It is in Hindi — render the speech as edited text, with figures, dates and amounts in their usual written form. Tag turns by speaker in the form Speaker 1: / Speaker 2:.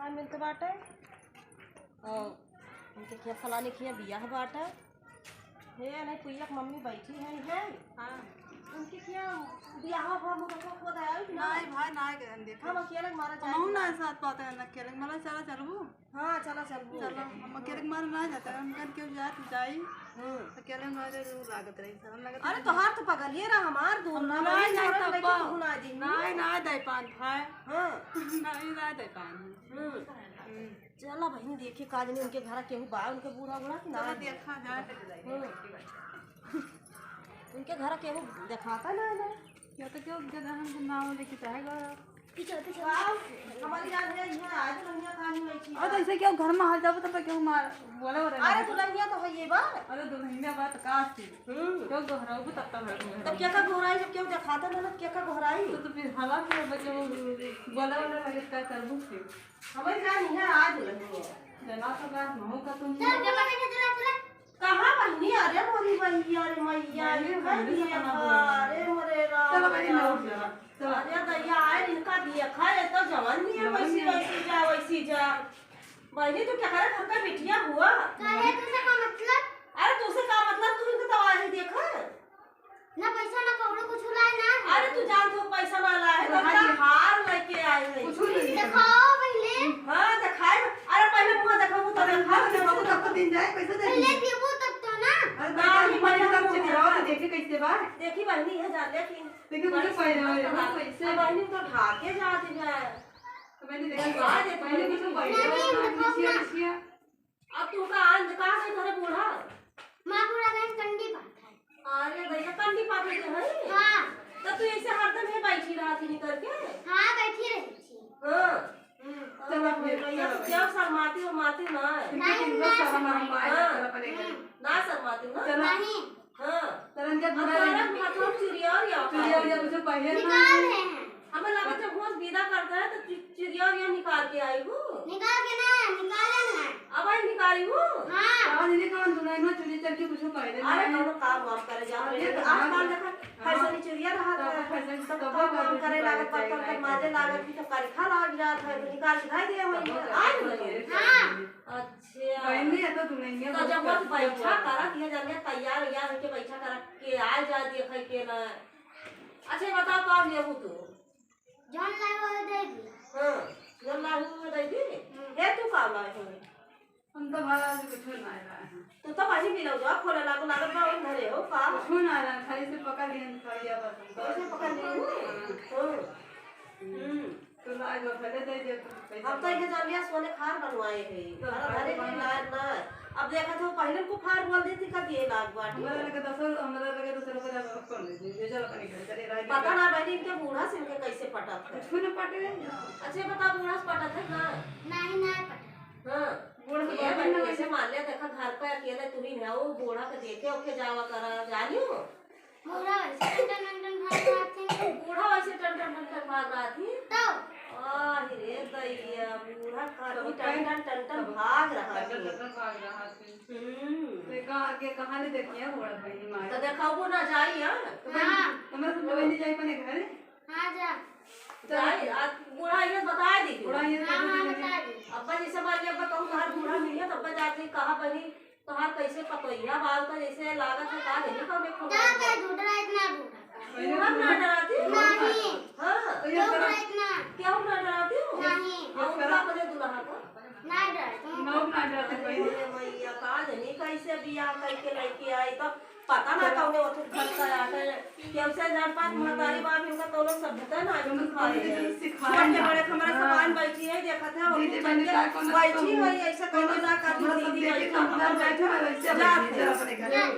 Speaker 1: खाए मिलते बाटे और उनके खिया फलाने खिया बियाह बाटे हे नहीं पुइया मम्मी बैठी है हाँ उनके खिया बियाह हुआ मुझे खुद आया
Speaker 2: नहीं भाई ना गए देखो
Speaker 1: हम अकेले मारा जाए
Speaker 2: हम ना साथ पाते हैं अकेले मला चला चलबू
Speaker 1: हाँ चला चलबू
Speaker 2: चलो हम अकेले मार ना जाते हम कर क्यों जाए तू जाई अकेले मारे लागत रही शर्म लागत
Speaker 1: अरे तोहार तो पगलिए रहा हमार दूर ना
Speaker 2: नहीं नहीं
Speaker 1: लेके
Speaker 2: तब्बा
Speaker 1: भुना दी
Speaker 2: नहीं ना दे पान भाई
Speaker 1: हाँ
Speaker 2: नहीं ना दे पान
Speaker 1: चला बहनी देखिए काज में उनके घर केहू बा उनके बूढ़ा बूढ़ा कि ना
Speaker 2: चलो देखा जाए
Speaker 1: उनके घर केहू दिखाता ना ना
Speaker 2: या तो क्यों जगह हम नाव लेके चाहेगा
Speaker 1: हमारी याद है यहाँ आज दुल्हनिया खानी नहीं थी
Speaker 2: और ऐसे क्यों घर में हाल जाबो तो क्यों मार बोले हो
Speaker 1: अरे दुल्हनिया तो है ये बा
Speaker 2: अरे दुल्हनिया बात काश थी क्यों दोहराओ तब तक
Speaker 1: तब क्या का घोराई जब क्यों दिखाता ना क्या का घोराई
Speaker 2: तो फिर हवा के बच्चे बोले वाले लगे क्या करबू फिर
Speaker 1: हमारी याद है आज दुल्हनिया
Speaker 2: जना तो का महू का तुम
Speaker 1: कहाँ बहनी अरे मोरी भैया अरे मैया अरे मोरे राम
Speaker 2: चलो भाई ना उठ जा
Speaker 1: अरे दैया आए इनका देखा है तो जवान नहीं है वैसी जा बहनी तू क्या करे घर का बिटिया हुआ
Speaker 3: काहे तुझसे का मतलब
Speaker 1: अरे तुझसे का मतलब तू इनका दवा ही देखा
Speaker 3: ना पैसा ना कौड़ो कुछ लाए ना
Speaker 1: अरे तू जान तू पैसा ना लाए तो हार लेके आए है
Speaker 2: कुछ नहीं
Speaker 3: दिखाओ पहले
Speaker 1: हां दिखाए अरे पहले मुंह दिखाओ तो
Speaker 2: देखो तब तो दिन जाए पैसा दे
Speaker 3: पहले देबो तब तो ना
Speaker 2: ना ही पहले तब से दिखाओ तो देखे कैसे बा
Speaker 1: देखी बहनी है जान लेकिन
Speaker 2: देखिए मुझे पहले पैसे
Speaker 1: बहनी तो ढाके जाती है
Speaker 2: तो मैंने देखा पहले कुछ पहले
Speaker 1: अब तू का आज कहां से घरे बूढ़ा
Speaker 3: मां पूरा दिन कंडी बात है
Speaker 1: अरे भैया कंडी पापे के है
Speaker 3: हां
Speaker 1: तो तू ऐसे हरदम ही बैठी रहा थी निकल के
Speaker 3: हां बैठी रही थी
Speaker 1: हां चलो भैया तो क्या शर्माती हो माती ना ना शर्माती ना
Speaker 3: नहीं
Speaker 1: हां
Speaker 2: तरन के बुरा
Speaker 1: अरे हाथों चिड़िया
Speaker 2: चिड़िया मुझे पहले
Speaker 3: निकाल रहे हैं
Speaker 1: हमें लगा जब घोष विदा करता है तो चिड़िया ये निकाल के आई हूँ
Speaker 3: निकाल के ना निकाले ना
Speaker 1: अब आई निकाली हूँ
Speaker 3: हां
Speaker 2: आज नहीं कौन दुनिया में चुरी चल के कुछ पहले
Speaker 1: अरे कौन काम वाम करे जा रहे आजकल देखा फैशन चिड़िया रहा
Speaker 2: फैशन
Speaker 1: सब
Speaker 2: सब
Speaker 1: काम करे लागत बर्तन कर माजे लागत की तो कारी लाग जात है तो निकाल के खाई दे वही आज लगे
Speaker 3: हां
Speaker 1: अच्छा
Speaker 2: पहले है तो दुनिया
Speaker 1: तो जब वो बैठा करा किया जाने तैयार यार होके बैठा करा के आ जा देखे के ना अच्छा बताओ कब लेबू तू
Speaker 3: जॉन लाइव हो दे दी
Speaker 1: हां जब लागू दे दी हे तू का लाए हो
Speaker 2: हम तो भाड़ा से कुछ ना आया है
Speaker 1: तू तो भाजी भी लो जा खोले लागू लागत बा घरे हो का
Speaker 2: कुछ ना आया खाली से पका लिए खाइया बस
Speaker 1: कैसे पकड़ ली
Speaker 2: तो लाग पहले दे दे
Speaker 1: हम तो इधर जलिया सोने खार बनवाए हैं घरे में लाग ना अब देखा तो पहले को खार बोल देती का दिए लाग बाटी
Speaker 2: हमरा लगे 10 हमरा लगे तो चलो कर कर ले चलो कहीं चले रह
Speaker 1: पता ना बहनी इनके बूढ़ा से इनके कैसे पटत है
Speaker 2: कुछ ना पटे
Speaker 1: अच्छा बता बूढ़ा से पटत है ना
Speaker 3: नहीं ना पता
Speaker 1: हां
Speaker 2: बूढ़ा से
Speaker 1: ये बहनी ऐसे मान लिया देखा घर पे अकेले तू ही है वो बूढ़ा के देखे ओके जावा करा जानियो
Speaker 3: पूरा वैसे टन भाग आते
Speaker 1: बूढ़ा वैसे टन भाग रहा थी
Speaker 3: तो
Speaker 1: रे दैया बूढ़ा का टन भाग रहा थी
Speaker 2: देखा के कहां ले देखिए बूढ़ा बहनी मार
Speaker 1: तो देखाओ ना जाई हां
Speaker 3: हां
Speaker 2: हमरा सब बहनी जाई पने घर
Speaker 3: हां जा
Speaker 1: जाई आज बूढ़ा ये बता दी
Speaker 2: बूढ़ा ये
Speaker 3: हां बता दी
Speaker 1: अब्बा जैसे मान लिया अब्बा कहूँ घर बूढ़ा मिलिया तब जाके कहा बनी तोहार कैसे पतोइया बाल का जैसे लागत है का नहीं कहने को
Speaker 3: जा के ढूंढ रहा इतना ढूंढा
Speaker 1: बूढ़ा ना डराती
Speaker 3: नहीं
Speaker 1: हां
Speaker 3: ढूंढ रहा इतना
Speaker 1: क्या ना डराती हो
Speaker 3: नहीं
Speaker 1: और का बने दुल्हा का
Speaker 3: ना डर तुम
Speaker 2: नौ ना जाते पहले
Speaker 1: अरे मैया का नहीं कैसे बियाह करके लेके आई तो पता ना कौने वो घर का आटे कैसे जान पात महतारी बाप इनका तो लोग सभ्यता ना जो सिखाए छोटे बड़े हमारे सामान बैठी है देखा था वो बैठी है ऐसा कहने ना कर दीदी बैठी
Speaker 2: हम बैठे हैं वैसे